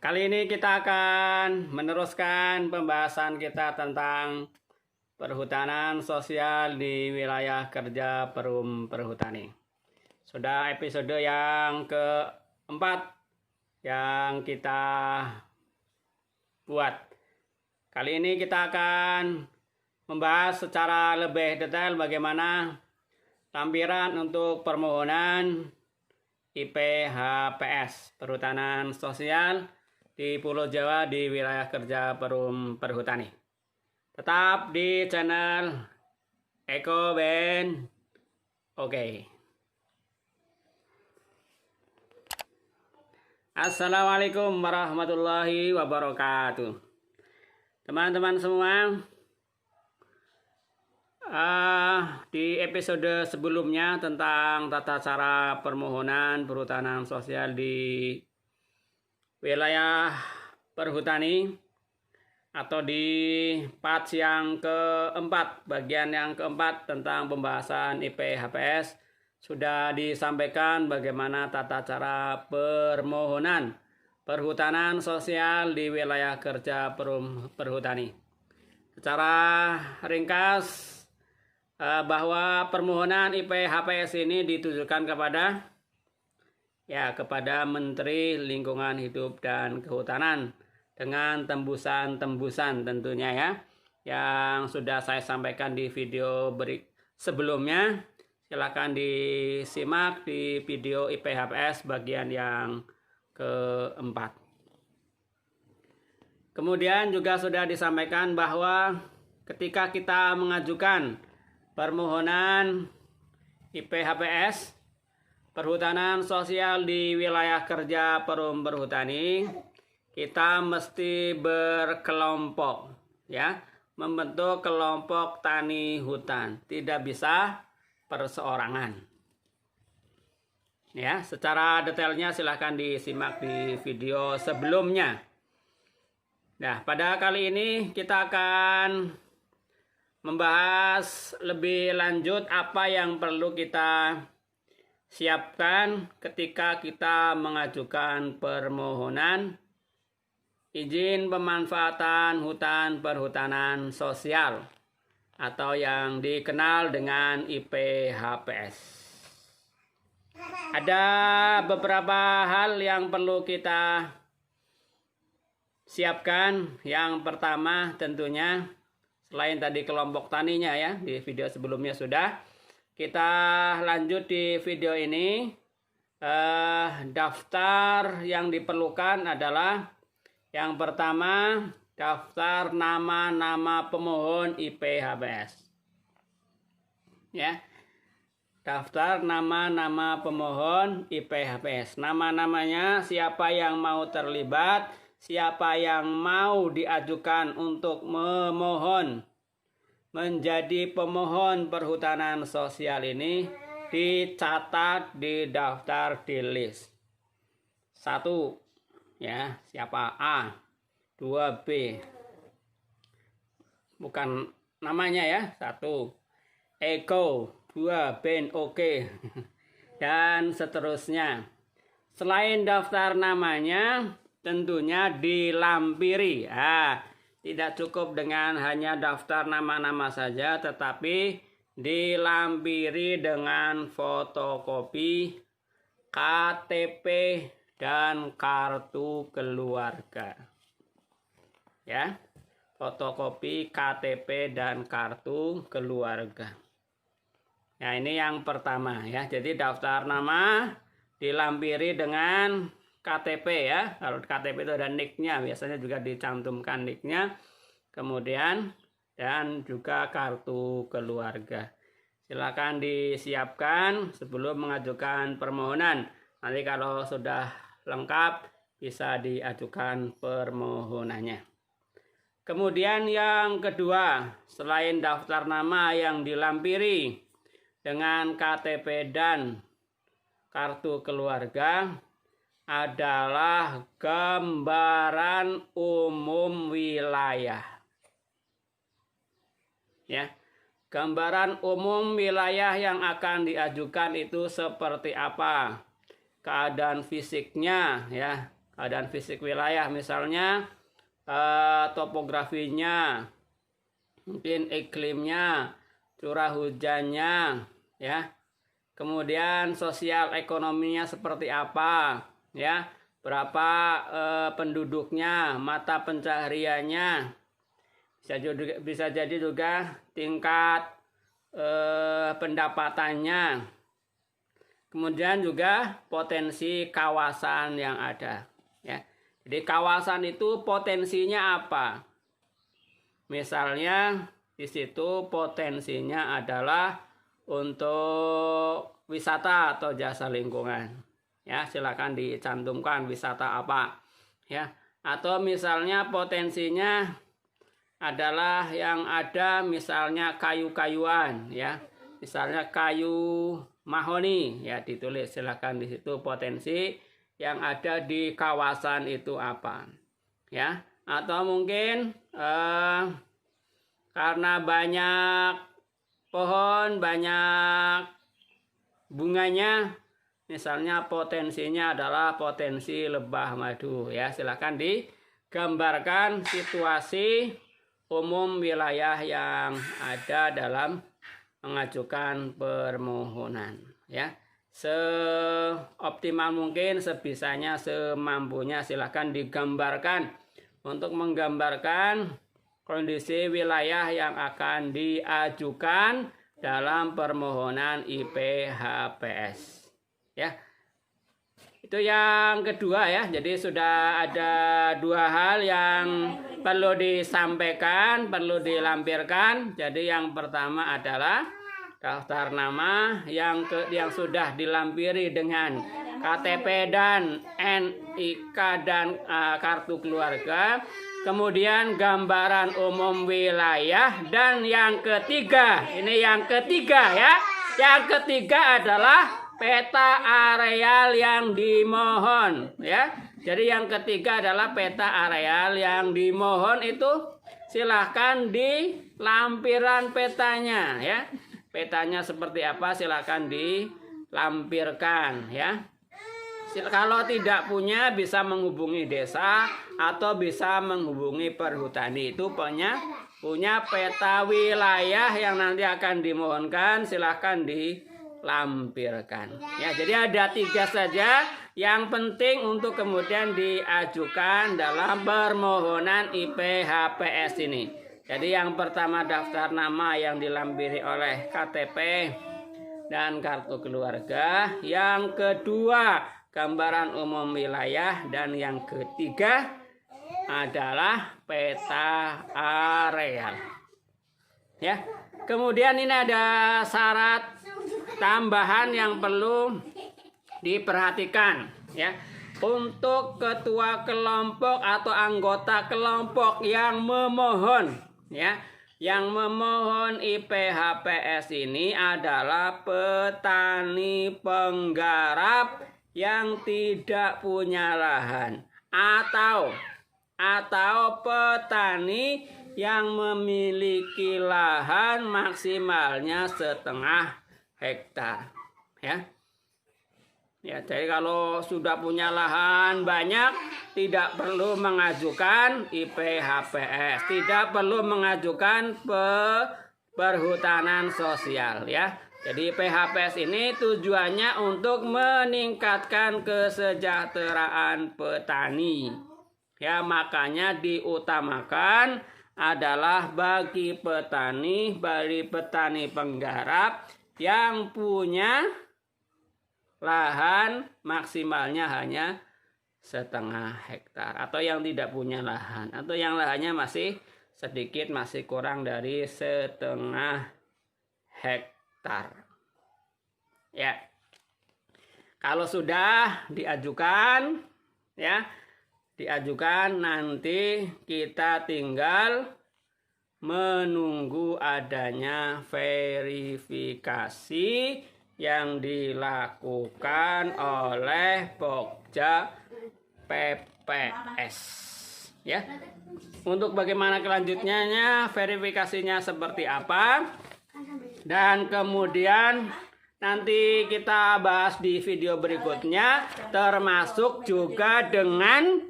Kali ini kita akan meneruskan pembahasan kita tentang perhutanan sosial di wilayah kerja Perum Perhutani. Sudah episode yang keempat yang kita buat. Kali ini kita akan membahas secara lebih detail bagaimana lampiran untuk permohonan IPHPS, Perhutanan Sosial di Pulau Jawa di wilayah kerja Perum Perhutani. Tetap di channel Eko Ben. Oke. Assalamualaikum warahmatullahi wabarakatuh. Teman-teman semua, di episode sebelumnya tentang tata cara permohonan perhutanan sosial di wilayah perhutani atau di part yang keempat, bagian yang keempat tentang pembahasan IPHPS sudah disampaikan bagaimana tata cara permohonan perhutanan sosial di wilayah kerja Perum Perhutani. Secara ringkas, bahwa permohonan IPHPS ini ditujukan kepada Menteri Lingkungan Hidup dan Kehutanan dengan tembusan-tembusan tentunya ya, yang sudah saya sampaikan di video sebelumnya. Silakan disimak di video IPHPS bagian yang keempat. Kemudian juga sudah disampaikan bahwa ketika kita mengajukan permohonan IPHPS, perhutanan sosial di wilayah kerja Perum Perhutani, kita mesti berkelompok ya, membentuk kelompok tani hutan, tidak bisa perseorangan. Ya, secara detailnya silahkan disimak di video sebelumnya. Nah, pada kali ini kita akan membahas lebih lanjut apa yang perlu kita siapkan ketika kita mengajukan permohonan izin pemanfaatan hutan perhutanan sosial atau yang dikenal dengan IPHPS. Ada beberapa hal yang perlu kita siapkan. Yang pertama tentunya, selain tadi kelompok taninya ya, di video sebelumnya sudah. Kita lanjut di video ini. Daftar yang diperlukan adalah yang pertama, daftar nama-nama pemohon IPHPS. Ya. Daftar nama-nama pemohon IPHPS. Nama-namanya siapa yang mau terlibat, siapa yang mau diajukan untuk memohon menjadi pemohon perhutanan sosial ini dicatat di daftar di list. 1 ya, siapa A, 2 B. Bukan namanya ya, 1 Eko, 2 Ben Oke, dan seterusnya. Selain daftar namanya, tentunya dilampiri. Tidak cukup dengan hanya daftar nama-nama saja, tetapi dilampiri dengan fotokopi KTP dan kartu keluarga. Ya, fotokopi KTP dan kartu keluarga. Ya, ini yang pertama ya. Jadi daftar nama dilampiri dengan KTP ya. Kalau KTP itu ada NIK-nya, biasanya juga dicantumkan NIK-nya. Kemudian dan juga kartu keluarga. Silakan disiapkan sebelum mengajukan permohonan. Nanti kalau sudah lengkap bisa diajukan permohonannya. Kemudian yang kedua, selain daftar nama yang dilampiri dengan KTP dan kartu keluarga, adalah gambaran umum wilayah. Ya, gambaran umum wilayah yang akan diajukan itu seperti apa? Keadaan fisiknya ya, keadaan fisik wilayah, misalnya topografinya, mungkin iklimnya, curah hujannya, ya. Kemudian sosial ekonominya seperti apa, ya. Berapa penduduknya, mata pencahariannya. Bisa jadi juga tingkat pendapatannya. Kemudian juga potensi kawasan yang ada, ya. Jadi kawasan itu potensinya apa? Misalnya di situ potensinya adalah untuk wisata atau jasa lingkungan. Ya, silakan dicantumkan wisata apa, ya. Atau misalnya potensinya adalah yang ada misalnya kayu-kayuan, ya. Misalnya kayu mahoni, ya, ditulis silakan di situ potensi yang ada di kawasan itu apa, ya. Atau mungkin karena banyak pohon, banyak bunganya, misalnya potensinya adalah potensi lebah madu, ya. Silakan digambarkan situasi umum wilayah yang ada dalam mengajukan permohonan, ya. Seoptimal mungkin, sebisanya, semampunya silakan digambarkan untuk menggambarkan kondisi wilayah yang akan diajukan dalam permohonan IPHPS, ya. Itu yang kedua, ya. Jadi sudah ada dua hal yang perlu disampaikan, perlu dilampirkan. Jadi yang pertama adalah daftar nama yang sudah dilampiri dengan KTP dan NIK dan kartu keluarga. Kemudian gambaran umum wilayah, dan yang ketiga, ini yang ketiga, ya. Yang ketiga adalah peta areal yang dimohon, ya. Jadi yang ketiga adalah peta areal yang dimohon, itu silahkan di lampiran petanya, ya. Petanya seperti apa silahkan dilampirkan, ya. Kalau tidak punya bisa menghubungi desa atau bisa menghubungi perhutani. Itu punya peta wilayah yang nanti akan dimohonkan, silahkan dilampirkan. Ya, jadi ada 3 saja yang penting untuk kemudian diajukan dalam permohonan IPHPS ini. Jadi yang pertama daftar nama yang dilampiri oleh KTP dan kartu keluarga. Yang kedua gambaran umum wilayah, dan yang ketiga adalah peta areal, ya. Kemudian ini ada syarat tambahan yang perlu diperhatikan, ya. Untuk ketua kelompok atau anggota kelompok yang memohon, ya, yang memohon IPHPS ini adalah petani penggarap yang tidak punya lahan, atau petani yang memiliki lahan maksimalnya 1/2 hektar, ya. Ya, jadi kalau sudah punya lahan banyak, tidak perlu mengajukan IPHPS, tidak perlu mengajukan perhutanan sosial, ya. Jadi PHPS ini tujuannya untuk meningkatkan kesejahteraan petani. Ya, makanya diutamakan adalah bagi petani penggarap yang punya lahan maksimalnya hanya 1/2 hektar, atau yang tidak punya lahan, atau yang lahannya masih sedikit, masih kurang dari 1/2 hektar. Ya, kalau sudah diajukan, ya, nanti kita tinggal menunggu adanya verifikasi yang dilakukan oleh Pokja PPS, ya. Untuk bagaimana kelanjutannya, verifikasinya seperti apa, dan kemudian nanti kita bahas di video berikutnya, termasuk juga dengan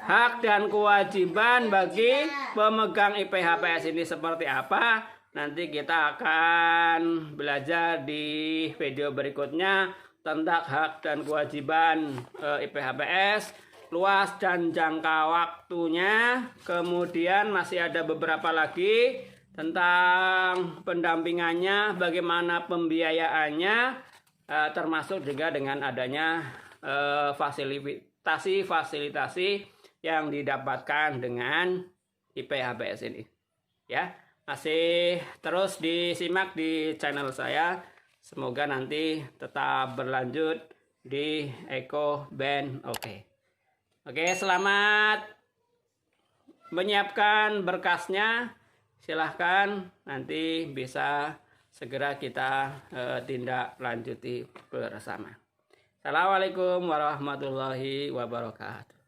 hak dan kewajiban bagi pemegang IPHPS ini seperti apa. Nanti kita akan belajar di video berikutnya tentang hak dan kewajiban IPHPS, luas dan jangka waktunya. Kemudian masih ada beberapa lagi tentang pendampingannya, bagaimana pembiayaannya, termasuk juga dengan adanya fasilitasi yang didapatkan dengan IPHPS ini. Ya, masih terus disimak di channel saya. Semoga nanti tetap berlanjut di Eko Band. Oke, selamat menyiapkan berkasnya. Silahkan nanti bisa segera kita tindak lanjuti bersama. Assalamualaikum warahmatullahi wabarakatuh.